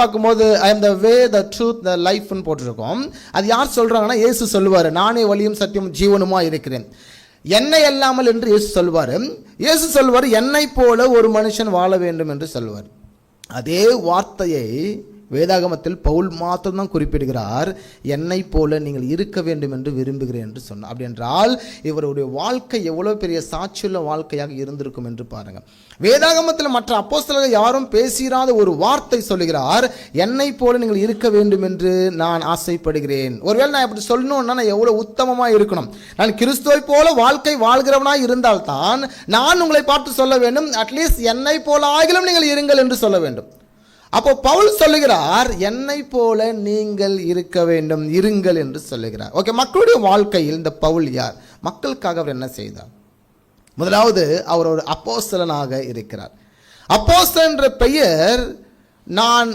பார்க்கும்போது I am the way, the truth, த லைஃப்னு போட்டிருக்கோம். அது யார் சொல்றாங்கன்னா, இயேசு சொல்லுவார், நானே வழியும் சத்தியம் ஜீவனுமா இருக்கிறேன், என்னை அல்லாமல் என்று இயேசு சொல்வார். இயேசு சொல்வார், என்னை போல ஒரு மனுஷன் வாழ வேண்டும் என்று சொல்வார். அதே வார்த்தையை வேதாகமத்தில் பவுல் மாத்திரம்தான் குறிப்பிடுகிறார், என்னை போல நீங்கள் இருக்க வேண்டும் என்று விரும்புகிறேன் என்று சொன்னார். அப்படி என்றால் இவருடைய வாழ்க்கை எவ்வளவு பெரிய சாட்சியுள்ள வாழ்க்கையாக இருந்திருக்கும் என்று பாருங்கள். வேதாகமத்தில் மற்ற அப்போஸ்தலர்கள் யாரும் பேசிராத ஒரு வார்த்தை சொல்லுகிறார், என்னை போல நீங்கள் இருக்க வேண்டும் என்று நான் ஆசைப்படுகிறேன். ஒருவேளை நான் இப்படி சொல்லணும்னா நான் எவ்வளவு உத்தமமாக இருக்கணும், நான் கிறிஸ்துவை போல வாழ்க்கை வாழ்கிறவனாக இருந்தால்தான் நான் உங்களை பார்த்து சொல்ல வேண்டும், அட்லீஸ்ட் என்னை போல ஆகிலும் நீங்கள் இருங்கள் என்று சொல்ல வேண்டும். அப்போ பவுல் சொல்லுகிறார், என்னை போல நீங்கள் இருக்க வேண்டும், இருங்கள் என்று சொல்லுகிறார். ஓகே, மக்களுடைய வாழ்க்கையில் இந்த பவுல் யார்? மக்களுக்காக அவர் என்ன செய்தார்? முதலாவது, அவர் ஒரு அப்போஸ்தலனாக இருக்கிறார். அப்போஸ்தலன் என்ற பெயர் நான்